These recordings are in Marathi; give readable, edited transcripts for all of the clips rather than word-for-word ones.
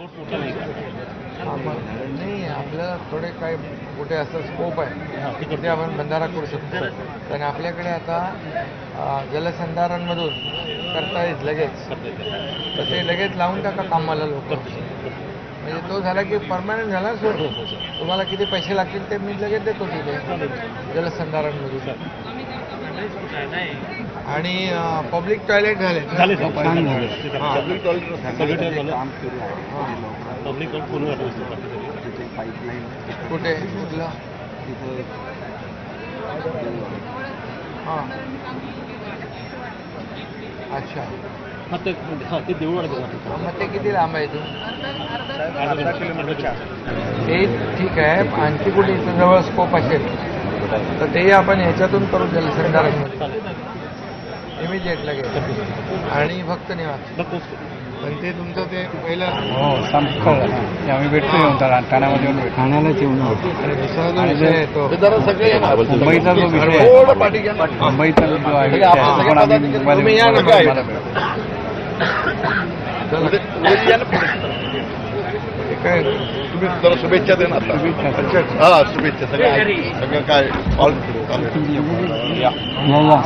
सोर्स मोठा नाही का? नाही, आपल्याला थोडे काही कुठे असं स्कोप आहे तिथे आपण बंधारा करू शकतो. पण आपल्याकडे आता जलसंधारणमधून करता येईल लगेच, तर ते लगेच लावून टाका कामाला लोक. म्हणजे तो झाला की परमनंट झाला. सो तुम्हाला किती पैसे लागतील ते मी लगेच देतो तिथे जलसंधारणमधून. आणि पब्लिक टॉयलेट झाले झाले ना? छान झाले. पब्लिक टॉयलेट सगळीकडे झालं. काम सुरू आहे. पब्लिक टॉयलेट पूर्ण झालं. तिथे पाईपलाईन कुठे कुठलं? तिथं हां, अच्छा. ते देऊळ आहे. मग ते किती लांब आहे इथून? 10 किलोमीटरच्या. ते ठीक आहे. आणखी कुठे इथं जवळ स्कोप असेल तर तेही आपण ह्याच्यातून करू जलसंधारणमध्ये इमिजिएटला घ्यायचं. आणि फक्त निवास. पण ते तुमचं ते पहिलं आम्ही भेटतो येऊन ठाण्यामध्ये येऊन ठाण्यालाच येऊन आणि दुसरा जो विषय आहे तो जरा सगळे येणार. मुंबईचा जो विषय आहे, थोडं पाठी घ्या ना. मुंबईचा जो आहे म्हणजे आपण पण आम्ही सगळे तुम्ही या ना मुंबईला मग. मला भेटू. चला. उद्या या ना पुढे. ते काय तुम्ही जरा शुभेच्छा दे ना आता. हा, शुभेच्छा सगळं काय ऑल या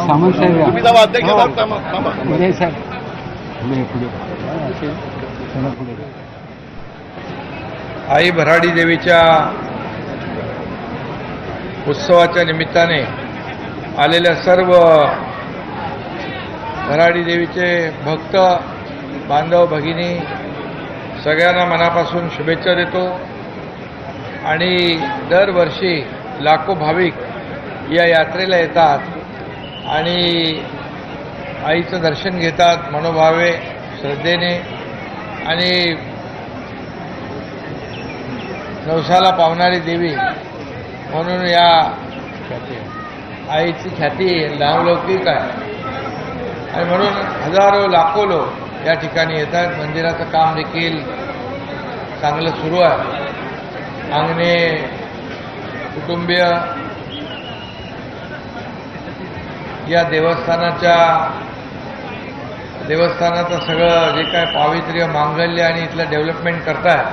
सामंत साहेब या. तुम्ही जावा अध्यक्ष साहेब थांबा. उदय साहेब पुढे पुढे आई भराडी देवीच्या उत्सवाच्या निमित्ताने आलेल्या सर्व भराडी देवीचे भक्त बांधव भगिनी सगळ्यांना मनापासून शुभेच्छा देतो. आणि दरवर्षी लाखो भाविक या यात्रेला येतात आणि आईचं दर्शन घेतात मनोभावे श्रद्धेने. आणि नवसाला पावणारी देवी म्हणून या आईची ख्याती नावलौकिक आहे. आणि म्हणून हजारो लाखो लोक या ठिकाणी येतात. मंदिराचं काम देखील चांगलं सुरू आहे. अंगणे कुटुंबीय या देवस्थानाचं सगळं जे काय पावित्र्य मांगल्य आणि इथलं डेव्हलपमेंट करताय.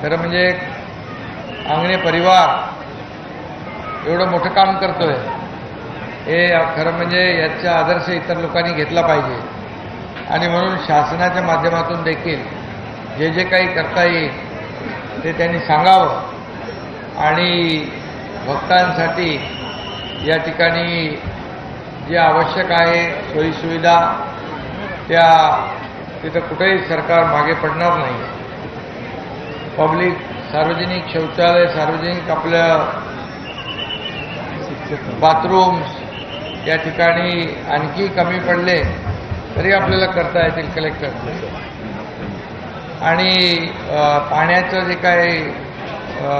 खरं म्हणजे अंगणे परिवार एवढं मोठं काम करतोय हे खरं म्हणजे याचा आदर्श इतर लोकांनी घेतला पाहिजे. आणि म्हणून शासनाच्या माध्यमातून देखील जे जे काही करता येईल ते त्यांनी सांगावं. आणि भक्तांसाठी या ठिकाणी जे आवश्यक आहे सोयीसुविधा त्या तिथं कुठेही सरकार मागे पडणार नाही. पब्लिक सार्वजनिक शौचालय, सार्वजनिक आपल्या बाथरूम्स या ठिकाणी आणखी कमी पडले तरी आपल्याला करता येतील कलेक्टर. आणि पाण्याचं जे काही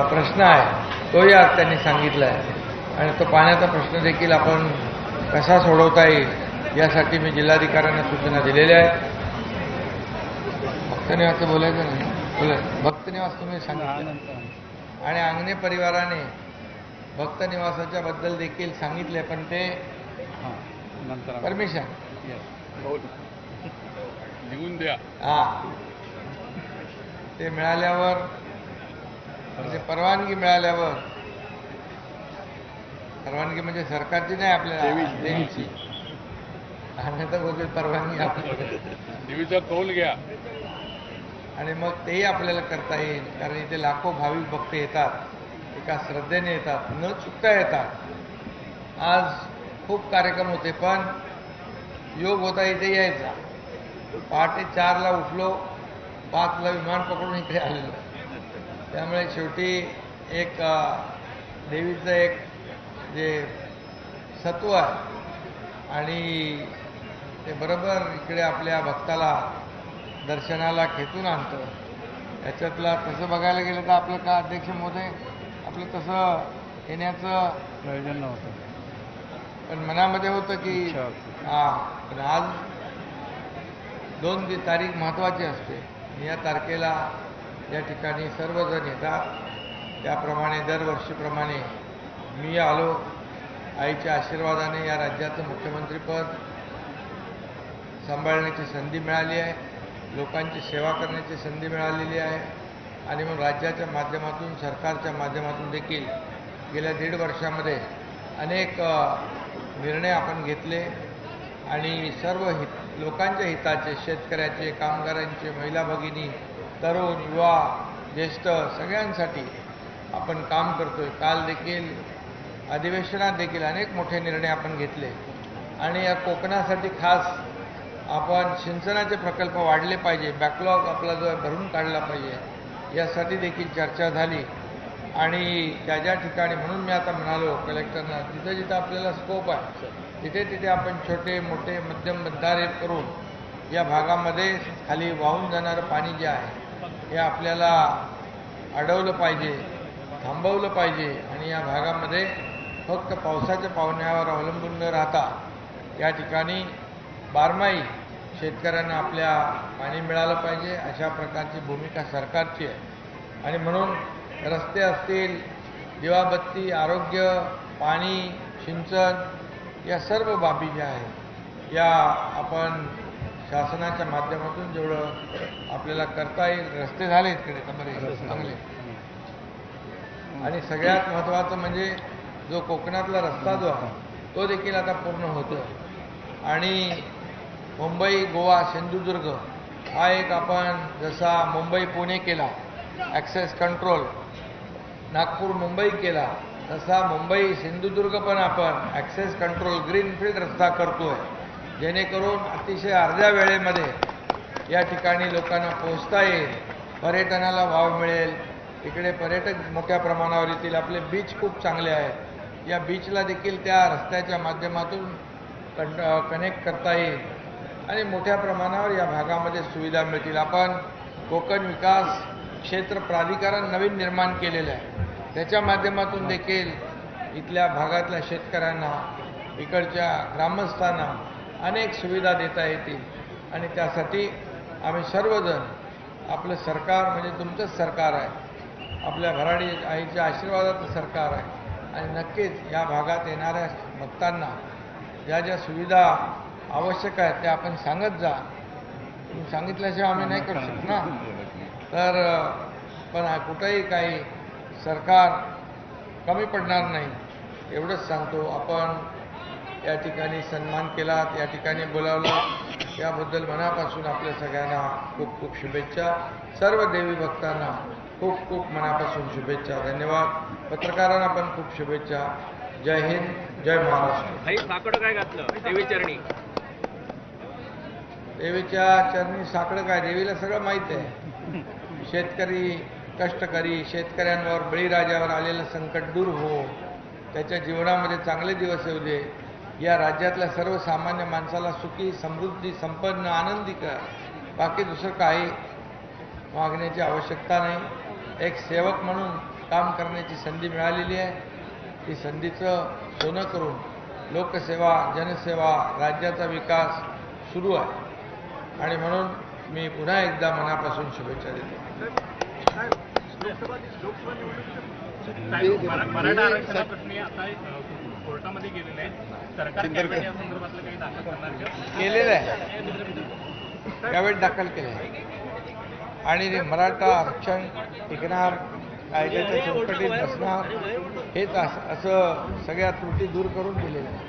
प्रश्न आहे तोही आज त्यांनी सांगितला आहे. आणि तो पाण्याचा प्रश्न देखील आपण कसा सोडवता येईल यासाठी मी जिल्हाधिकाऱ्यांना सूचना दिलेल्या आहेत. भक्तनिवासचं बोलायचं नाही, भक्तनिवास तुम्ही सांगितलं. आणि अंगणे परिवाराने भक्तनिवासाच्या बद्दल देखील सांगितले. पण ते परमिशन लिहून द्या. ते मिळाल्यावर म्हणजे परवानगी मिळाल्यावर, परवानगी म्हणजे सरकारची नाही आपल्याला देवीची. आम्ही तर बोलतो परवानगी आपल्याला देवीचा कौल घ्या. आणि मग तेही आपल्याला करता येईल. कारण इथे लाखो भाविक भक्त येतात, एका श्रद्धेने येतात, न चुकता येतात. आज खूप कार्यक्रम होते पण योग होता इथे यायचा. पहाटे 4ला उठलो, 5ला विमान पकडून इकडे आलेलो. त्यामुळे शेवटी एक देवीचं एक जे सत्व आहे आणि ते बरोबर इकडे आपल्या भक्ताला दर्शनाला खेचून आणतं. याच्यातला तसं बघायला गेलं तर आपलं का अध्यक्ष महोदय आपलं तसं येण्याचं प्रयोजन नव्हतं. पण मनामध्ये होतं की पण आज 2 तारीख महत्त्वाची असते. या तारखेला या ठिकाणी सर्वजण येतात. त्याप्रमाणे दरवर्षीप्रमाणे मी आलो. आईच्या आशीर्वादाने या राज्याचं मुख्यमंत्रीपद सांभाळण्याची संधी मिळाली आहे. लोकांची सेवा करण्याची संधी मिळालेली आहे आणि म्हणून राज्याच्या माध्यमातून सरकारच्या माध्यमातून देखील गेल्या 1.5 वर्षामध्ये अनेक निर्णय आपण घेतले आणि सर्व लोकांच्या हिताचे, शेतकऱ्याचे, कामगारांचे, महिला भगिनी, तरुण, युवा, ज्येष्ठ सगळ्यांसाठी आपण काम करतोय. काल देखील अधिवेशनात देखील अनेक मोठे निर्णय आपण घेतले आणि या कोकणासाठी खास आपण सिंचनाचे प्रकल्प वाढले पाहिजे, बॅकलॉग आपला जो आहे भरून काढला पाहिजे, यासाठी देखील चर्चा झाली. आणि ज्या ज्या ठिकाणी, म्हणून मी आता म्हणालो कलेक्टरना, जिथं जिथं आपल्याला स्कोप आहे तिथे तिथे आपण छोटे मोठे मध्यम बंधारे करून या भागामध्ये खाली वाहून जाणारं पाणी जे आहे हे आपल्याला अडवलं पाहिजे, थांबवलं पाहिजे आणि या भागामध्ये फक्त पावसाच्या पाण्यावर अवलंबून न राहता या ठिकाणी बारमाही शेतकऱ्यांना आपल्या पाणी मिळालं पाहिजे, अशा प्रकारची भूमिका सरकारची आहे. आणि म्हणून रस्ते असतील, दिवाबत्ती, आरोग्य, पाणी, सिंचन या सर्व बाबी ज्या आहेत या आपण शासनाच्या माध्यमातून जेवढं आपल्याला करता येईल. रस्ते झाले इकडे बरे चांगले आणि सगळ्यात महत्त्वाचं म्हणजे जो कोकणातला रस्ता जो आहे तो देखील आता पूर्ण होतो आणि मुंबई, गोवा, सिंधुदुर्ग हा एक आपण जसा मुंबई पुणे केला ॲक्सेस कंट्रोल, नागपूर मुंबई केला, तसा मुंबई सिंधुदुर्ग पण आपण ॲक्सेस कंट्रोल ग्रीनफील्ड रस्ता करतोय, जेणेकरून अतिशय अर्ध्या वेळेमध्ये या ठिकाणी लोकांना पोहोचता येईल, पर्यटनाला वाव मिळेल, इकडे पर्यटक मोठ्या प्रमाणावर येतील. आपले बीच खूप चांगले आहेत, या बीचला देखील त्या रस्त्याच्या माध्यमातून कनेक्ट करता येईल आणि मोठ्या प्रमाणावर या भागामध्ये सुविधा मिळतील. आपण कोकण विकास क्षेत्र प्राधिकरण नवीन निर्माण केलेलं आहे, त्याच्या माध्यमातून देखील इथल्या भागातल्या शेतकऱ्यांना, इकडच्या ग्रामस्थांना अनेक सुविधा देता येतील आणि त्यासाठी आम्ही सर्वजण, आपलं सरकार म्हणजे तुमचंच सरकार आहे, आपल्या भराडी आईच्या आशीर्वादाचं सरकार आहे आणि नक्कीच या भागात येणाऱ्या भक्तांना ज्या ज्या सुविधा आवश्यक आहेत त्या आपण सांगत जा. तुम्ही सांगितल्याशिवाय आम्ही नाही करू शकणार. तर पण कुठंही काही सरकार कमी पडणार नाही एवढंच सांगतो. आपण या ठिकाणी सन्मान केलात, या ठिकाणी बोलावलं, याबद्दल मनापासून आपल्या सगळ्यांना खूप खूप शुभेच्छा. सर्व देवी भक्तांना खूप खूप मनापासून शुभेच्छा. धन्यवाद. पत्रकारांना पण खूप शुभेच्छा. जय हिंद, जय महाराष्ट्र. साकडं काय घातलं देवी चरणी? देवीच्या चरणी साकडं काय, देवीला सगळं माहीत आहे. शेतकरी, कष्टकरी, शेतकऱ्यांवर, बळीराजावर आलेलं संकट दूर हो, त्याच्या जीवनामध्ये चांगले दिवस येऊ दे, या राज्यातल्या सर्वसामान्य माणसाला सुखी, समृद्धी, संपन्न, आनंदी कर. बाकी दुसरं काही मागण्याची आवश्यकता नाही. एक सेवक म्हणून काम करण्याची संधी मिळालेली आहे, ती संधीचं सोनं करून लोकसेवा, जनसेवा, राज्याचा विकास सुरू आहे आणि म्हणून मी पुन्हा एकदा मनापासून शुभेच्छा देतो. मराठा आरक्षणा प्रश्नी आता कोर्टामध्ये गेलेले आहेत. सरकार या संदर्भातलं काही दाखल करणार केलेलं आहे, त्यावेळी दाखल केलं आहे आणि ते मराठा आरक्षण टिकणार, कायद्याच्या चौकटीत बसणार, हेच असं सगळ्या त्रुटी दूर करून दिलेलं आहे.